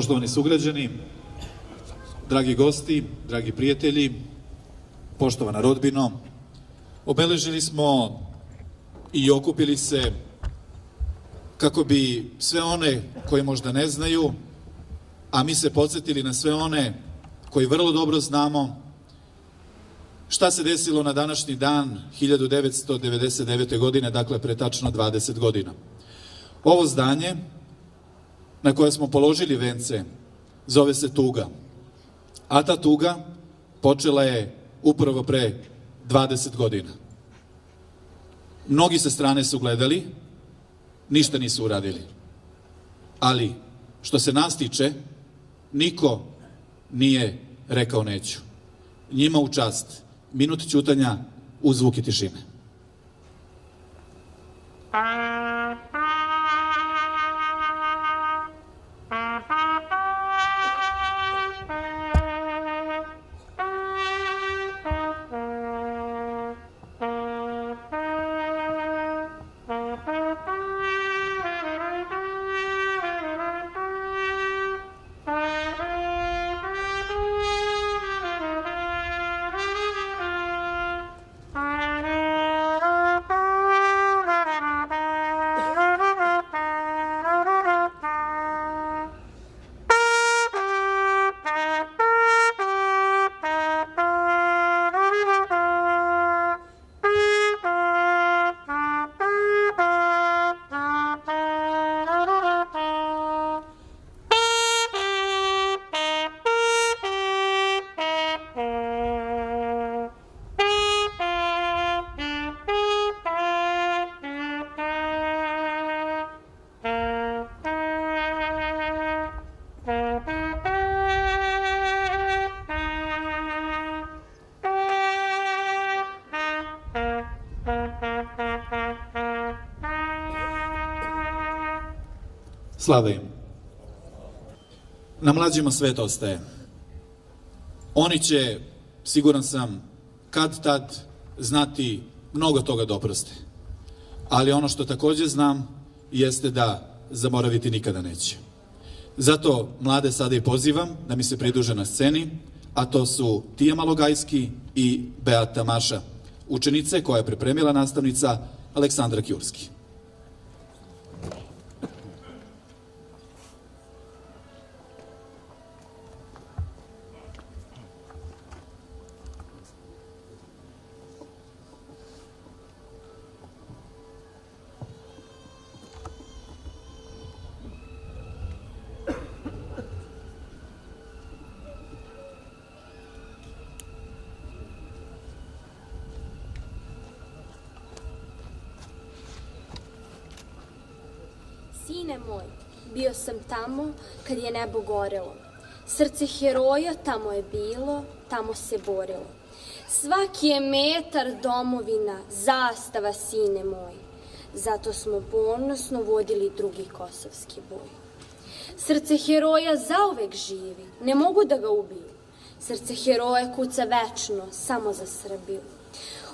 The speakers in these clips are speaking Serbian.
Poštovani sugrađani, dragi gosti, dragi prijatelji, poštovana rodbino, obeležili smo i okupili se kako bi sve one koji možda ne znaju, a mi se podsjetili na sve one koji vrlo dobro znamo šta se desilo na današnji dan 1999. godine, dakle pre tačno 20 godina. Ovo zdanje na koje smo položili vence zove se tuga, a ta tuga počela je upravo pre 20 godina. Mnogi sa strane su gledali, ništa nisu uradili. Ali, što se nas tiče, niko nije rekao neću. Njima u čast. Minut ćutanja uz zvuke tišine. Slava im. Na mlađima svet ostaje. Oni će, siguran sam, kad tad znati mnogo toga da oproste. Ali ono što takođe znam jeste da zaboraviti nikada neće. Zato mlade sada i pozivam da mi se pridruže na sceni, a to su Tija Malogajski i Beata Maša, učenice koja je pripremila nastavnica Aleksandra Kjurski. Sine moj, bio sam tamo kad je nebo gorelo. Srce heroja tamo je bilo, tamo se borilo. Svaki je metar domovina, zastava, sine moj. Zato smo ponosno vodili drugi kosovski boj. Srce heroja zauvek živi, ne mogu da ga ubiju. Srce heroja kuca večno, samo za Srbiju.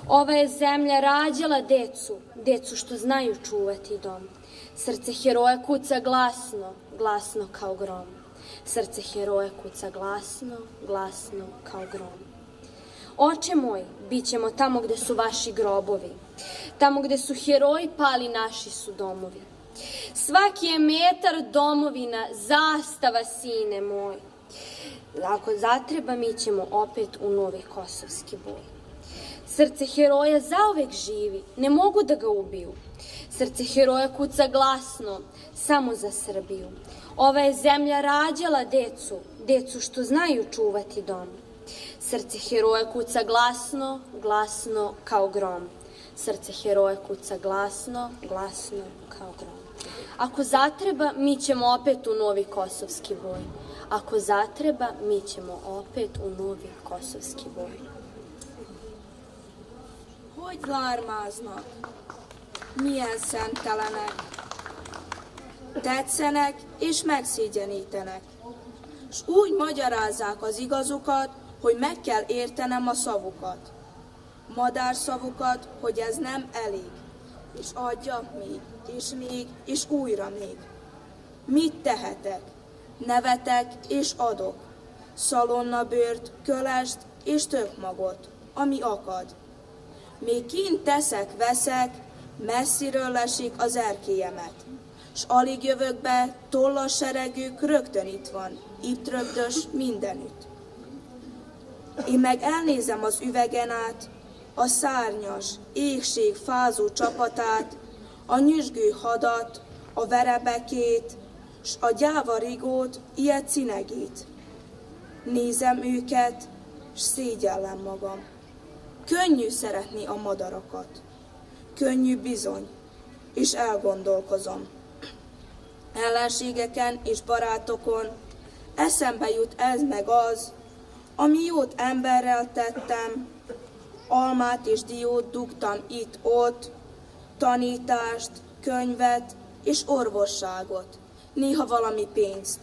Ova je zemlja rađala decu, decu što znaju čuvati dom. Srce heroja kuca glasno, glasno kao grom. Srce heroja kuca glasno, glasno kao grom. Oče moj, bit ćemo tamo gde su vaši grobovi. Tamo gde su heroji pali, naši su domovi. Svaki je metar domovina, zastava, sine moj. Ako zatreba, mi ćemo opet u novi kosovski boj. Srce heroja zauvek živi, ne mogu da ga ubiju. Srce heroja kuca glasno, samo za Srbiju. Ova je zemlja rađala decu, decu što znaju čuvati dom. Srce heroja kuca glasno, glasno kao grom. Srce heroja kuca glasno, glasno kao grom. Ako zatreba, mi ćemo opet u novi kosovski boj. Ako zatreba, mi ćemo opet u novi kosovski boj. Hogy lármáznak, milyen szentelenek, tetszenek és megszégyenítenek, s úgy magyarázzák az igazukat, hogy meg kell értenem a szavukat, madárszavukat, hogy ez nem elég, és adja még, és újra még. Mit tehetek? Nevetek és adok, szalonnabőrt, kölest és tökmagot, ami akad. Még kint teszek-veszek, messziről lesik az erkélyemet, s alig jövök be, tollas seregük rögtön itt van, itt rögdös mindenütt. Én meg elnézem az üvegen át, a szárnyas, éhség fázó csapatát, a nyüzsgő hadat, a verebekét, s a gyáva rigót, ilyet cinegét. Nézem őket, s szégyellem magam. Könnyű szeretni a madarakat. Könnyű bizony, és elgondolkozom. ellenségeken és barátokon. Eszembe jut ez meg az, ami jót emberrel tettem, almát és diót dugtam itt-ott, tanítást, könyvet és orvosságot, néha valami pénzt.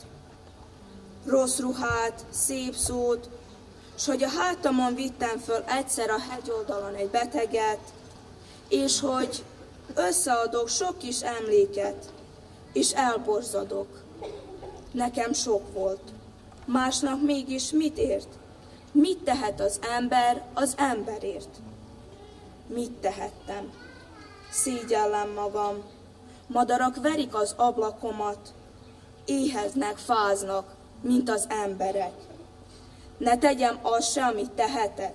Rossz ruhát, szép szót, s hogy a hátamon vittem föl egyszer a hegyoldalon egy beteget, és hogy összeadok sok kis emléket, és elborzadok. Nekem sok volt. Másnak mégis mit ért? Mit tehet az emberért? Mit tehettem? Szégyellem magam. Madarak verik az ablakomat. Éheznek, fáznak, mint az emberek. Ne tegyem azt se, amit tehetek.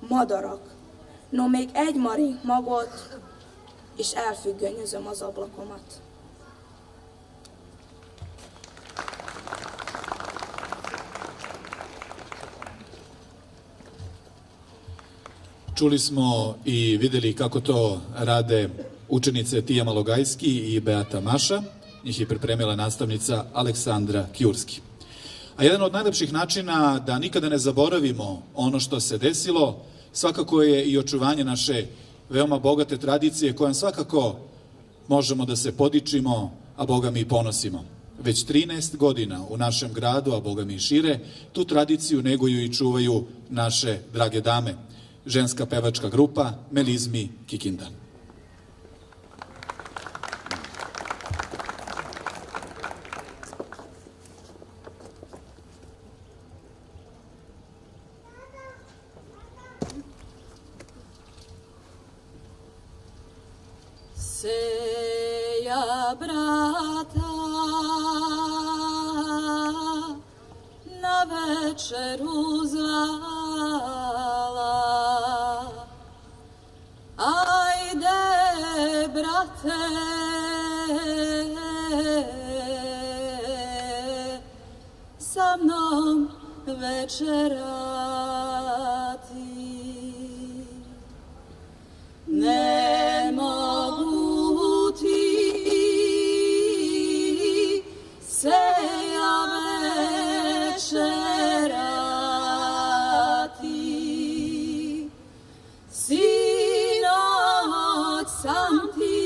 Madarak. No, még egy marink magot, és elfüggönyözöm az ablakomat. Čuli smo i videli kako to rade učenice Tija Malogajski i Beata Maša. Njih je pripremila nastavnica Aleksandra Kjurski. A jedan od najlepših načina da nikada ne zaboravimo ono što se desilo, svakako je i očuvanje naše veoma bogate tradicije kojom svakako možemo da se podičimo, a Boga mi i ponosimo. Već 13 godina u našem gradu, a Boga mi i šire, tu tradiciju neguju i čuvaju naše drage dame. Ženska pevačka grupa Melizmi Kikinda. Seja brata na večeru zvala. Ajde, brate, sa mnom večerati. Ne mogu ti seja večerati. Sinoć sam ti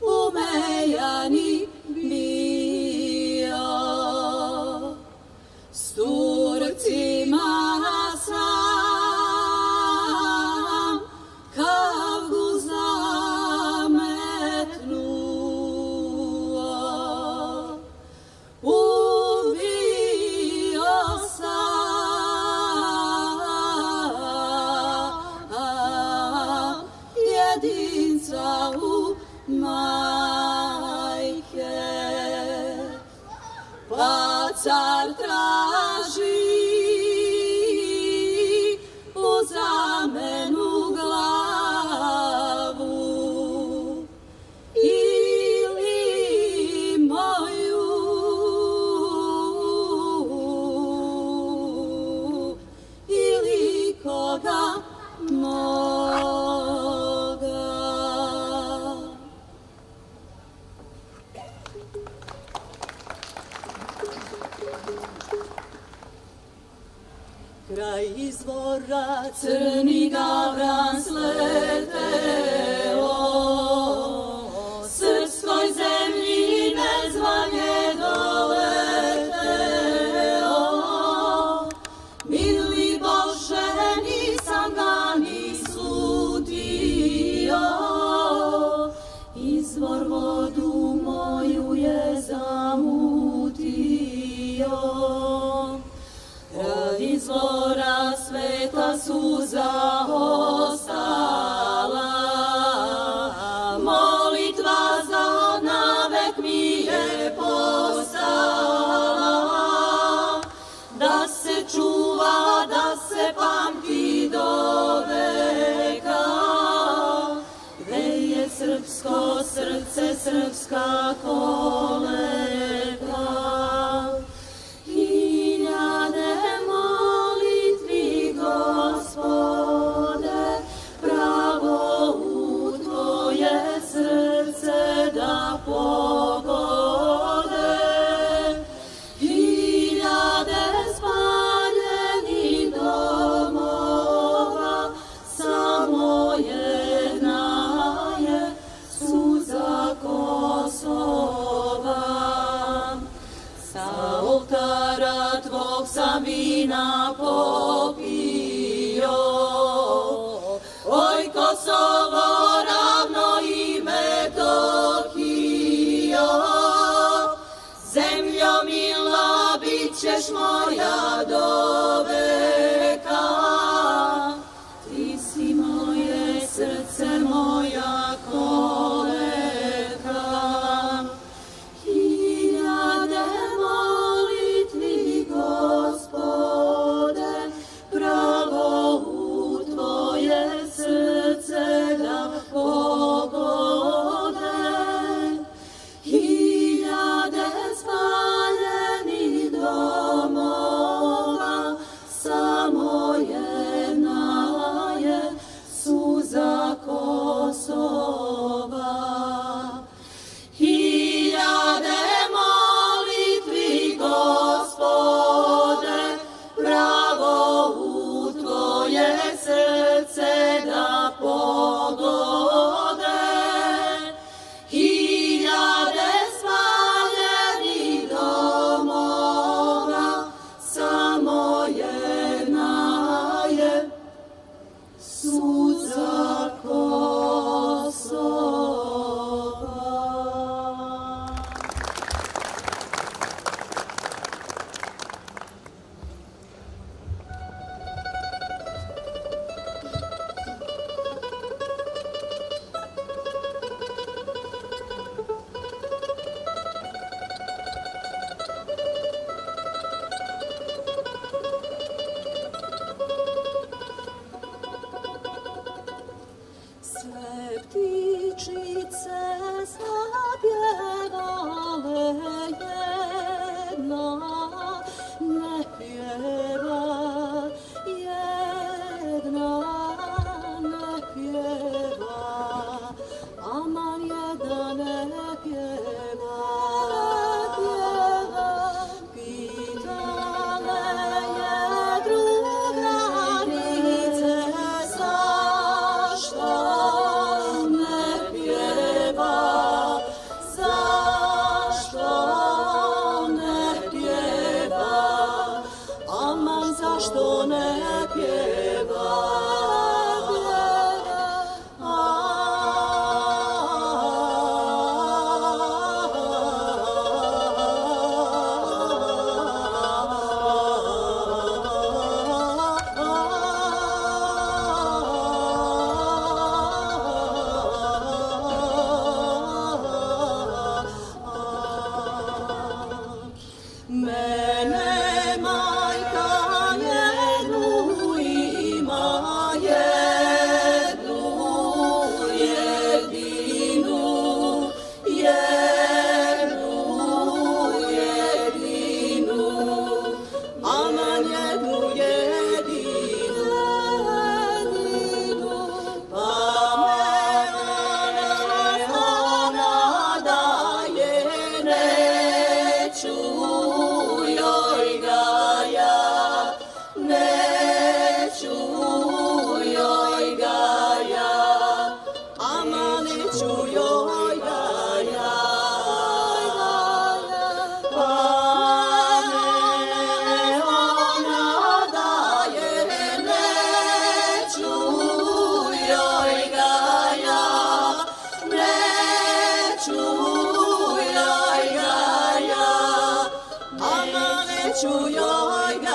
umejani bio. S Turcima sam kavgu zametnuo. Ubio sam jedinca u majke. Pa car traži u zamenu glavu ili moju ili koga moga. Kraj izvora crni gavran sleteo, srpskoj zemlji nezvanje doleteo. Mili Bože, nisam ga ni slutio, izvor vodu moju je zamutio. Kraj izvora sveta suza ostala, molitva za navek mi je postala. Da se čuva, da se pamti do veka, gde je srpsko srce, srpska koleka. Hiljade molitvi, Gospode, pravo vina popio. Oj, Kosovo, ravno i Metohio, zemljo mila, bit ćeš moja do veka. Ti si moje srce, moja koleka. Hiljade molitvi, Gospode, pravo u tvoje srce da pogode. Hiljade spaljenih domova, samo jedna je suza Kosova. Hiljade molitvi, Gospode, pravo u tvoje srce da pogode. Hiljade spaljenih domova, samo jedna je suza Kosova. Sve ptičice zapjevale, jedna ne pjeva, jedna ne pjeva, aman jedna ne pjeva. Pitale je drugarice, zašto ne pjeva, zašto ne pjeva, aman zašto ne pjeva. Mene majka jednu ima, jednu jedinu, jednu jedinu, aman jednu jedinu, pa me ona daje, neću joj ga ja, neću joj ga ja, ama neću joj ga ja. Pa me ona daje, neću joj ga ja, neću joj ga ja, ama neću joj ga ja.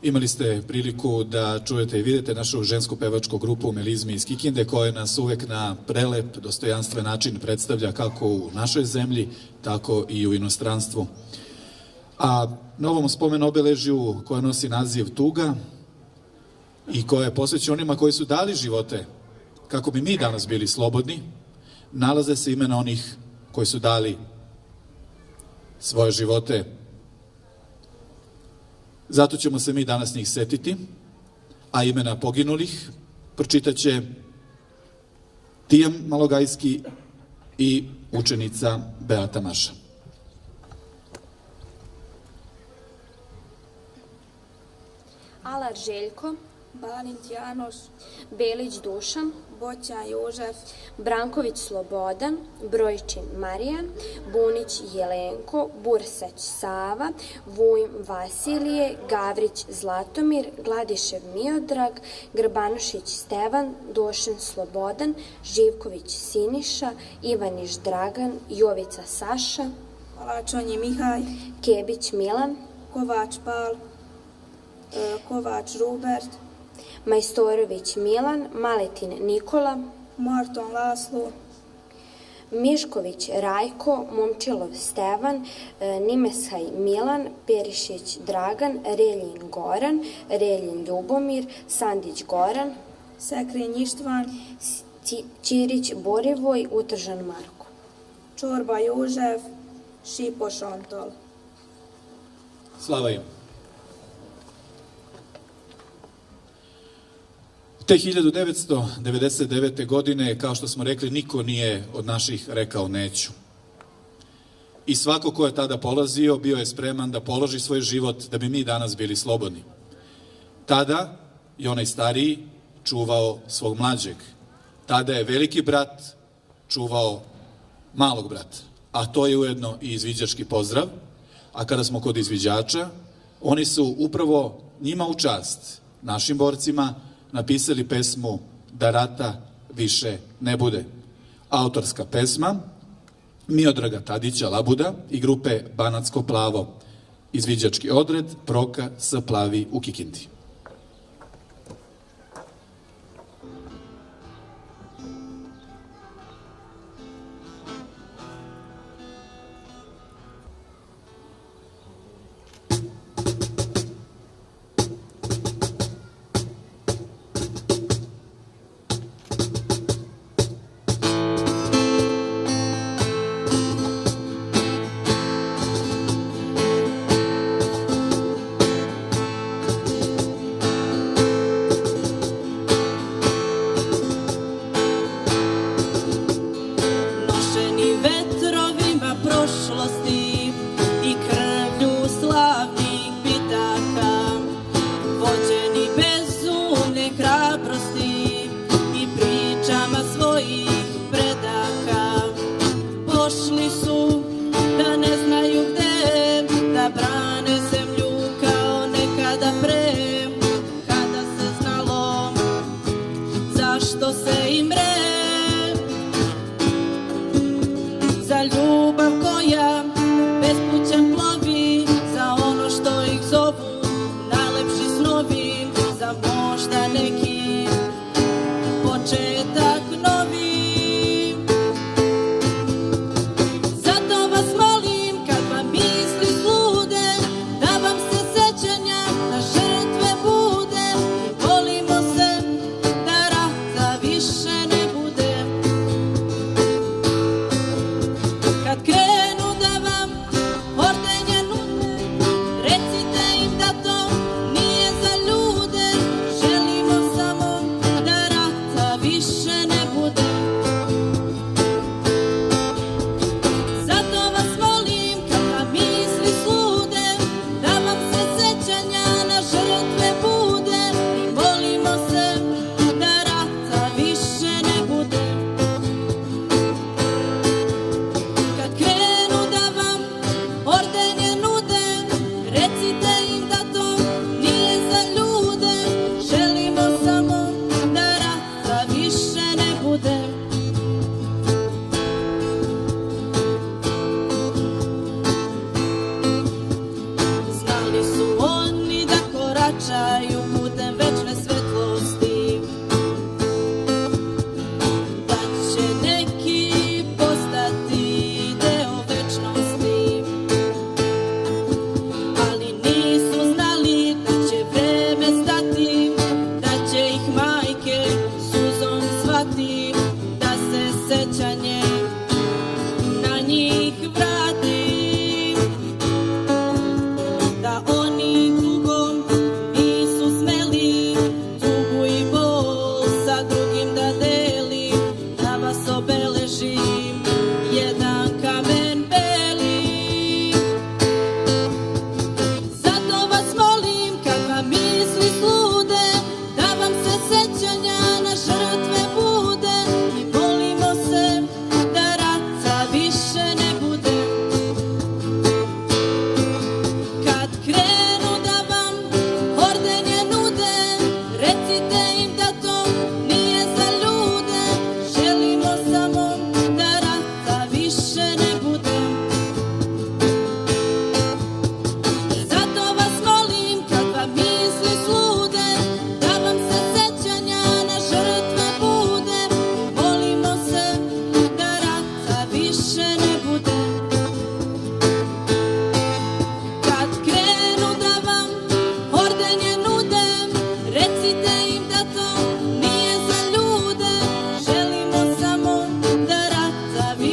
Imali ste priliku da čujete i vidite našu žensku pevačku grupu Melizmi iz Kikinde, koja nas uvek na prelep, dostojanstven način predstavlja kako u našoj zemlji, tako i u inostranstvu. A na ovom spomen obeležju koja nosi naziv Tuga i koja je posvećena onima koji su dali živote kako bi mi danas bili slobodni, nalaze se imena onih koji su dali svoje živote. Zato ćemo se mi danas njih setiti, a imena poginulih pročitaće Tijan Malogajski i učenica Beata Maša. Kolar Željko, Balint Janoš, Belić Dušan, Boćan Jožef, Branković Slobodan, Brojčin Marijan, Bunić Jelenko, Bursać Sava, Vujm Vasilije, Gavrić Zlatomir, Gladišev Miodrag, Grbanušić Stevan, Došin Slobodan, Živković Siniša, Ivaniš Dragan, Jovica Saša, Palačonji Mihaj, Kebić Milan, Kovač Pal, Kovač Robert, Majstorović Milan, Maletin Nikola, Marton Laslo, Mišković Rajko, Momčilov Stevan, Nimeshaj Milan, Perišić Dragan, Reljin Goran, Reljin Ljubomir, Sandić Goran, Sekrin Ištvan, Ćirić Borivoj, Utržan Marko. Čorba Jožef, Šipoš Antol. Slava im. Te 1999. godine, kao što smo rekli, niko nije od naših rekao neću. I svako ko je tada polazio, bio je spreman da položi svoj život da bi mi danas bili slobodni. Tada je onaj stariji čuvao svog mlađeg. Tada je veliki brat čuvao malog brata. A to je ujedno i izviđački pozdrav. A kada smo kod izviđača, oni su upravo njima u čast, našim borcima, napisali pesmu Da rata više ne bude. Autorska pesma Miodraga Tadića Labuda i grupe Banatsko plavo. Izviđački odred Proka S. Plavi u Kikindi. Za ljubav koja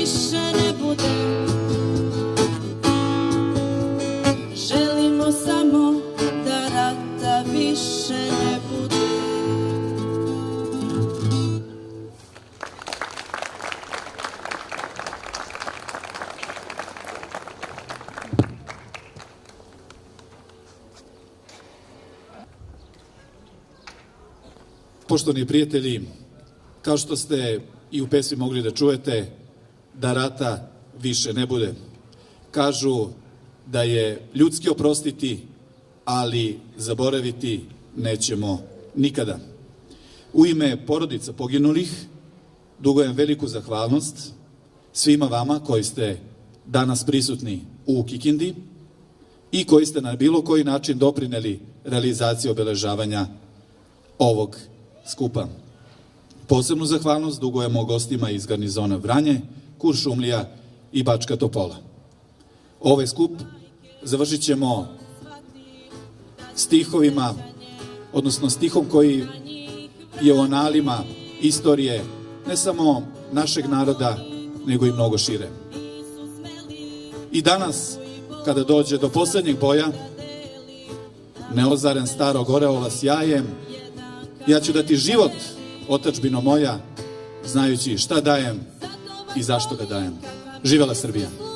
više ne bude. Želimo samo da rata više ne bude. Poštovani prijatelji, kao što ste i u pesmi mogli da čujete, da rata više ne bude. Kažu da je ljudski oprostiti, ali zaboraviti nećemo nikada. U ime porodica poginulih dugujem veliku zahvalnost svima vama koji ste danas prisutni u Kikindi i koji ste na bilo koji način doprineli realizaciji obeležavanja ovog skupa. Posebnu zahvalnost dugujemo gostima iz garnizona Vranje, Kuršumlija i Bačka Topola. Ovaj skup završit ćemo stihovima, odnosno stihom koji je u analima istorije ne samo našeg naroda, nego i mnogo šire. I danas, kada dođe do poslednjeg boja, neozaren starog oreola sjajem, ja ću dati život, otadžbino moja, znajući šta dajem i zašto ga dajem. Živela Srbija!